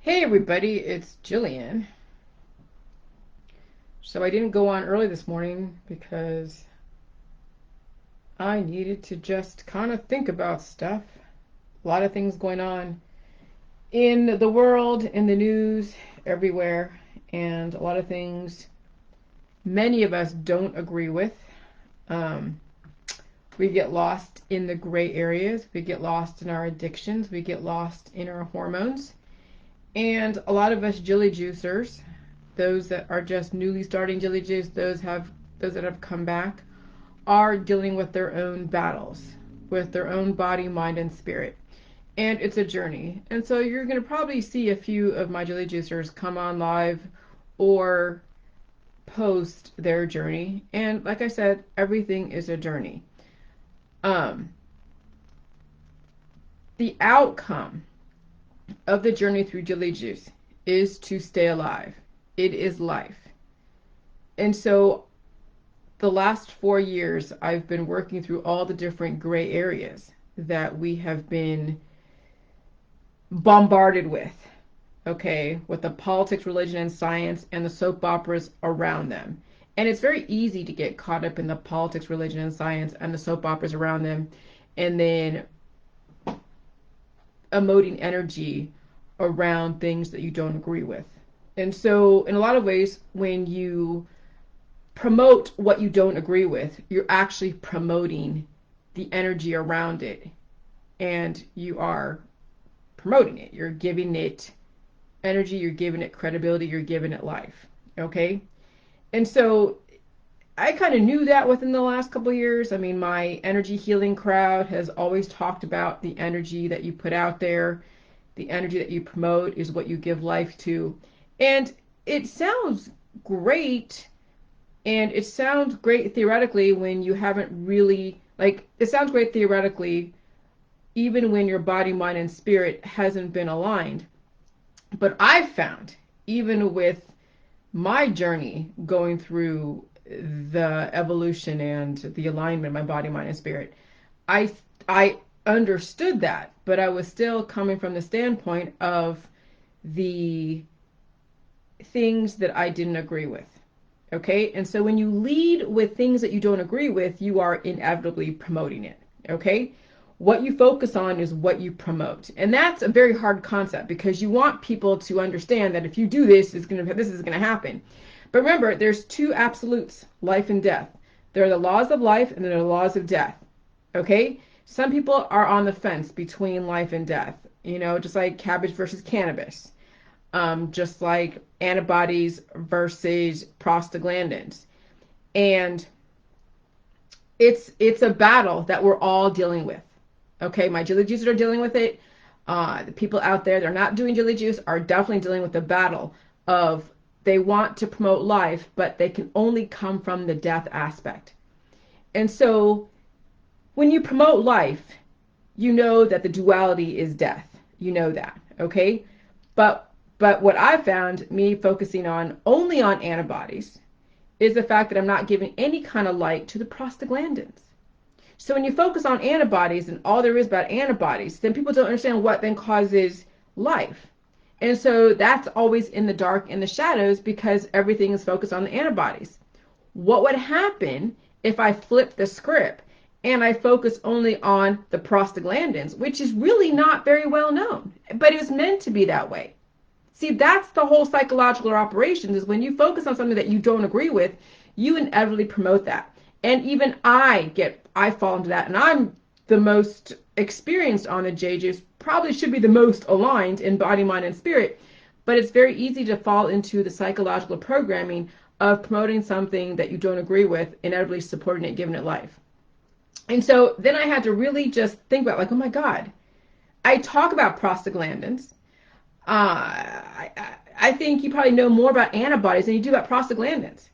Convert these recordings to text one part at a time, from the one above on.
Hey everybody, it's Jillian. So I didn't go on early this morning because I needed to just kind of think about stuff. A lot of things going on in the world, in the news, everywhere, and a lot of things many of us don't agree with. Um, we get lost in the gray areas, we get lost in our addictions, we get lost in our hormones, and a lot of us Jilly Juicers, those that are just newly starting Jilly Juice, those that have come back, are dealing with their own battles, with their own body, mind, and spirit. And it's a journey. And so you're going to probably see a few of my Jilly Juicers come on live or post their journey. And like I said, everything is a journey. Um, the outcome of the journey through Jilly Juice is to stay alive. It is life. And so the last 4 years, I've been working through all the different gray areas that we have been bombarded with, okay, with the politics, religion, and science, and the soap operas around them. And it's very easy to get caught up in the politics, religion, and science, and the soap operas around them, and then emoting energy around things that you don't agree with. And so, in a lot of ways, when you promote what you don't agree with, you're actually promoting the energy around it. And you are promoting it. You're giving it energy, you're giving it credibility, you're giving it life. Okay? And so I kind of knew that within the last couple of years. I mean, my energy healing crowd has always talked about the energy that you put out there, the energy that you promote is what you give life to. And it sounds great, and it sounds great theoretically when you haven't really, like, it sounds great theoretically even when your body, mind, and spirit hasn't been aligned. But I've found, even with my journey going through the evolution and the alignment of my body, mind, and spirit, I understood that, but I was still coming from the standpoint of the things that I didn't agree with. Okay? And so when you lead with things that you don't agree with, you are inevitably promoting it. Okay? What you focus on is what you promote. And that's a very hard concept because you want people to understand that if you do this, this is going to happen. But remember, there's two absolutes, life and death. There are the laws of life and there are the laws of death. Okay? Some people are on the fence between life and death, just like cabbage versus cannabis, just like antibodies versus prostaglandins. And it's a battle that we're all dealing with. Okay, my Jilly Juicers are dealing with it. The people out there that are not doing Jilly Juice are definitely dealing with the battle of they want to promote life, but they can only come from the death aspect. And so when you promote life, you know that the duality is death. You know that, okay? But what I found, me focusing only on antibodies, is the fact that I'm not giving any kind of light to the prostaglandins. So when you focus on antibodies and all there is about antibodies, then people don't understand what then causes life. And so that's always in the dark, in the shadows, because everything is focused on the antibodies. What would happen if I flip the script and I focus only on the prostaglandins, which is really not very well known, but it was meant to be that way. See, that's the whole psychological operations, is when you focus on something that you don't agree with, you inevitably promote that. And even I fall into that, and I'm the most experienced on the JJs, probably should be the most aligned in body, mind, and spirit, but it's very easy to fall into the psychological programming of promoting something that you don't agree with, inevitably supporting it, giving it life. And so then I had to really just think about, like, oh my God, I talk about prostaglandins. I think you probably know more about antibodies than you do about prostaglandins.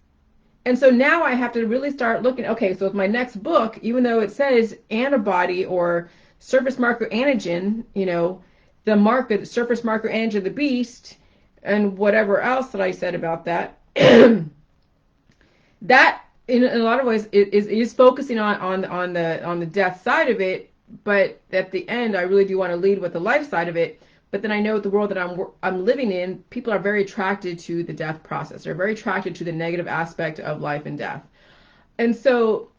And so now I have to really start looking, okay, so with my next book, even though it says antibody or surface marker antigen, the surface marker antigen of the beast, and whatever else that I said about that, that in a lot of ways is focusing on the death side of it, but at the end I really do want to lead with the life side of it. But then I know the world that I'm living in, people are very attracted to the death process. They're very attracted to the negative aspect of life and death. And so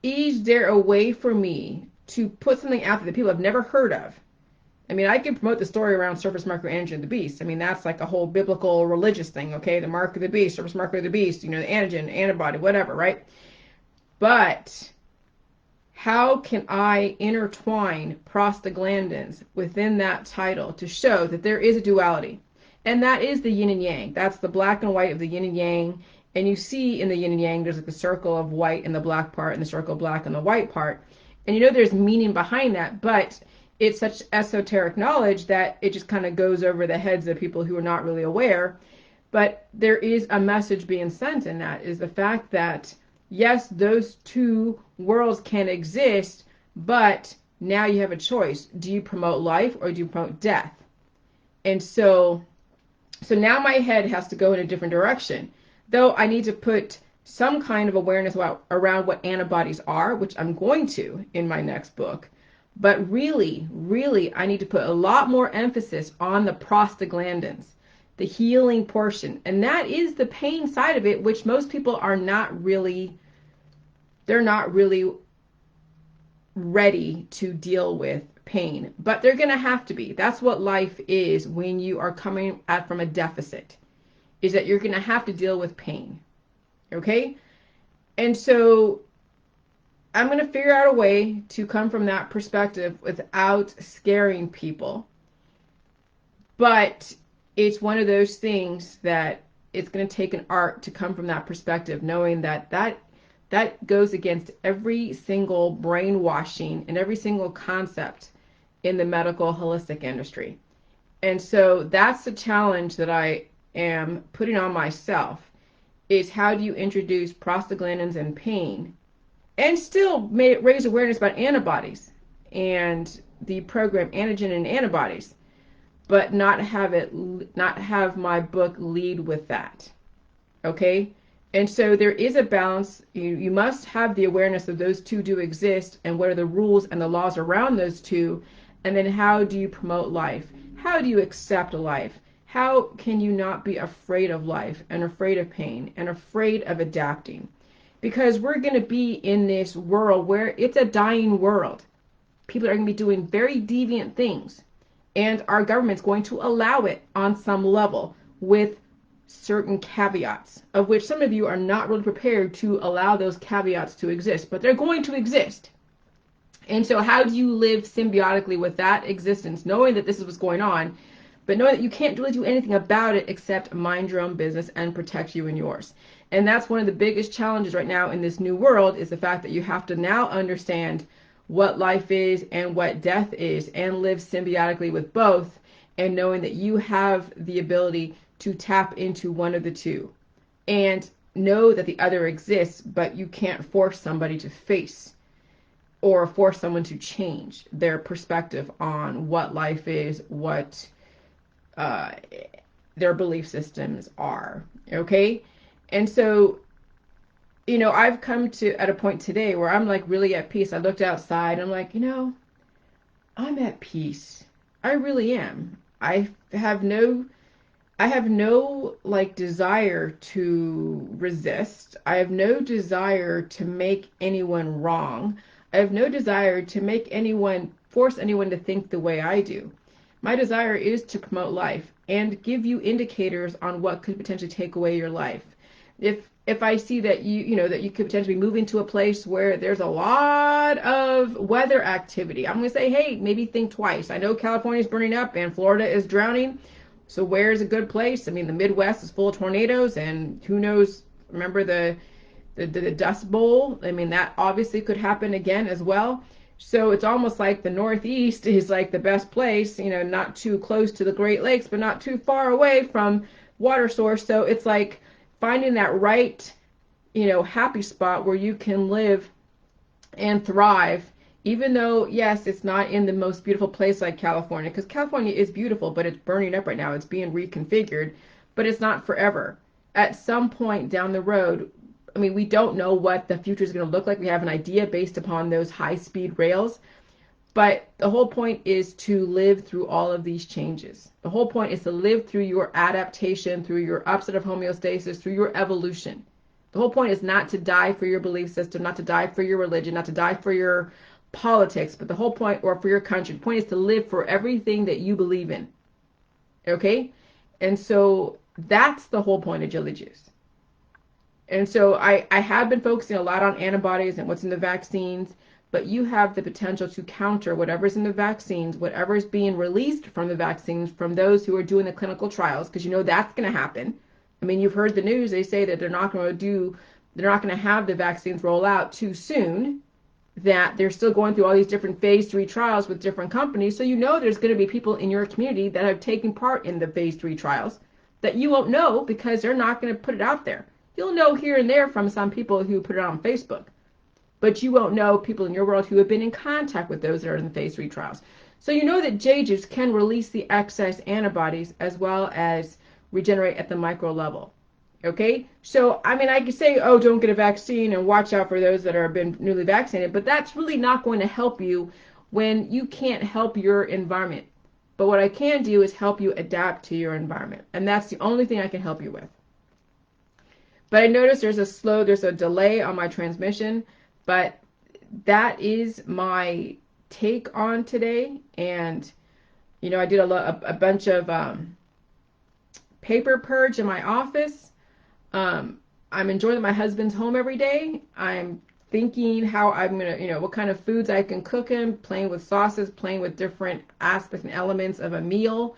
is there a way for me to put something out there that people have never heard of? I mean, I can promote the story around surface marker antigen of the beast. I mean, that's like a whole biblical religious thing, okay? The mark of the beast, surface marker of the beast, the antigen, antibody, whatever, right? But how can I intertwine prostaglandins within that title to show that there is a duality? And that is the yin and yang. That's the black and white of the yin and yang. And you see in the yin and yang, there's like the circle of white in the black part and the circle of black in the white part. And there's meaning behind that, but it's such esoteric knowledge that it just kind of goes over the heads of people who are not really aware. But there is a message being sent in that, is the fact that yes, those two worlds can exist, but now you have a choice. Do you promote life or do you promote death? And so now my head has to go in a different direction. Though I need to put some kind of awareness around what antibodies are, which I'm going to in my next book. But really, really, I need to put a lot more emphasis on the prostaglandins, the healing portion. And that is the pain side of it, which most people are not really, they're not really ready to deal with pain. But they're going to have to be. That's what life is when you are coming at from a deficit, is that you're going to have to deal with pain. Okay? And so I'm going to figure out a way to come from that perspective without scaring people. But it's one of those things that it's going to take an art to come from that perspective, knowing that goes against every single brainwashing and every single concept in the medical holistic industry. And so that's the challenge that I am putting on myself, is how do you introduce prostaglandins and pain and still raise awareness about antibodies and the program antigen and antibodies, but not have my book lead with that. Okay? And so there is a balance. You must have the awareness that those two do exist and what are the rules and the laws around those two. And then how do you promote life? How do you accept life? How can you not be afraid of life and afraid of pain and afraid of adapting? Because we're going to be in this world where it's a dying world. People are going to be doing very deviant things. And our government's going to allow it on some level with certain caveats, of which some of you are not really prepared to allow those caveats to exist, but they're going to exist. And so how do you live symbiotically with that existence, knowing that this is what's going on, but knowing that you can't really do anything about it except mind your own business and protect you and yours? And that's one of the biggest challenges right now in this new world, is the fact that you have to now understand what life is and what death is and live symbiotically with both, and knowing that you have the ability to tap into one of the two and know that the other exists, but you can't force somebody to face or force someone to change their perspective on what life is, what their belief systems are. Okay? And so, I've come to at a point today where I'm like really at peace. I looked outside, I'm like, I'm at peace. I really am. I have no like desire to resist. I have no desire to make anyone wrong. I have no desire to force anyone to think the way I do. My desire is to promote life and give you indicators on what could potentially take away your life. If I see that that you could potentially move into a place where there's a lot of weather activity, I'm going to say, hey, maybe think twice. I know California is burning up and Florida is drowning. So where is a good place? I mean, the Midwest is full of tornadoes, and who knows? Remember the Dust Bowl? I mean, that obviously could happen again as well. So it's almost like the Northeast is like the best place, not too close to the Great Lakes, but not too far away from water source. So it's like finding that right, happy spot where you can live and thrive, even though, yes, it's not in the most beautiful place like California, because California is beautiful, but it's burning up right now. It's being reconfigured, but it's not forever. At some point down the road, I mean, we don't know what the future is going to look like. We have an idea based upon those high-speed rails, But the whole point is to live through all of these changes. The whole point is to live through your adaptation, through your upset of homeostasis, through your evolution. The whole point is not to die for your belief system, not to die for your religion, not to die for your politics, but the whole point, or for your country, the point is to live for everything that you believe in. Okay? And so that's the whole point of Jelly Juice. And so I have been focusing a lot on antibodies and what's in the vaccines, but you have the potential to counter whatever's in the vaccines, whatever's being released from the vaccines from those who are doing the clinical trials, because you know that's going to happen. I mean, you've heard the news, they say that they're not going to have the vaccines roll out too soon, that they're still going through all these different phase 3 trials with different companies. So you know there's going to be people in your community that have taken part in the phase 3 trials that you won't know because they're not going to put it out there. You'll know here and there from some people who put it on Facebook, but you won't know people in your world who have been in contact with those that are in the phase 3 trials. So you know that J-Juice can release the excess antibodies as well as regenerate at the micro level. Okay, so I mean, I could say, oh, don't get a vaccine and watch out for those that are been newly vaccinated, but that's really not going to help you when you can't help your environment. But what I can do is help you adapt to your environment, and that's the only thing I can help you with. But I noticed there's a delay on my transmission, but that is my take on today. And you know, I did a bunch of paper purge in my office. I'm enjoying that my husband's home every day. I'm thinking how I'm going to, you know, what kind of foods I can cook him, playing with sauces, playing with different aspects and elements of a meal,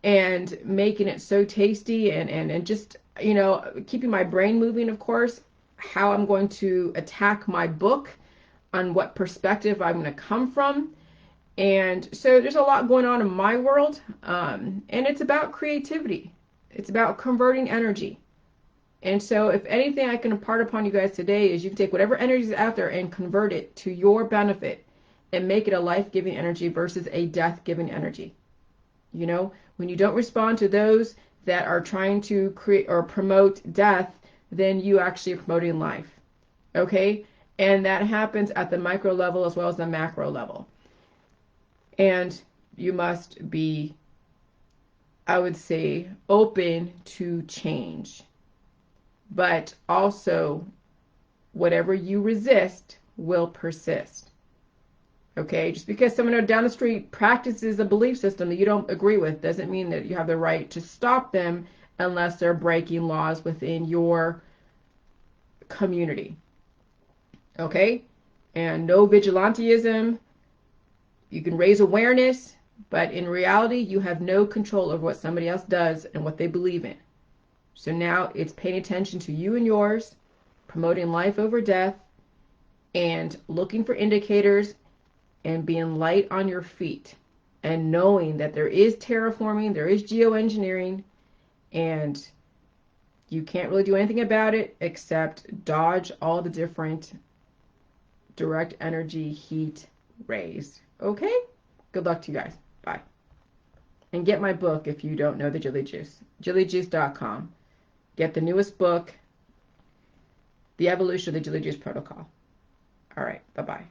and making it so tasty and just, you know, keeping my brain moving, of course, how I'm going to attack my book, on what perspective I'm going to come from. And so there's a lot going on in my world, and it's about creativity. It's about converting energy. And so if anything I can impart upon you guys today is you can take whatever energy is out there and convert it to your benefit and make it a life-giving energy versus a death-giving energy. You know, when you don't respond to those that are trying to create or promote death, then you actually are promoting life. Okay? And that happens at the micro level as well as the macro level. And you must be, I would say, open to change. But also, whatever you resist will persist. Okay? Just because someone down the street practices a belief system that you don't agree with doesn't mean that you have the right to stop them unless they're breaking laws within your community. Okay? And no vigilantism. You can raise awareness, but in reality, you have no control over what somebody else does and what they believe in. So now it's paying attention to you and yours, promoting life over death, and looking for indicators and being light on your feet and knowing that there is terraforming, there is geoengineering, and you can't really do anything about it except dodge all the different direct energy heat rays. Okay? Good luck to you guys. Bye. And get my book if you don't know the Jelly Juice. jellyjuice.com. Get the newest book, The Evolution of the Jelly Juice Protocol. All right. Bye-bye.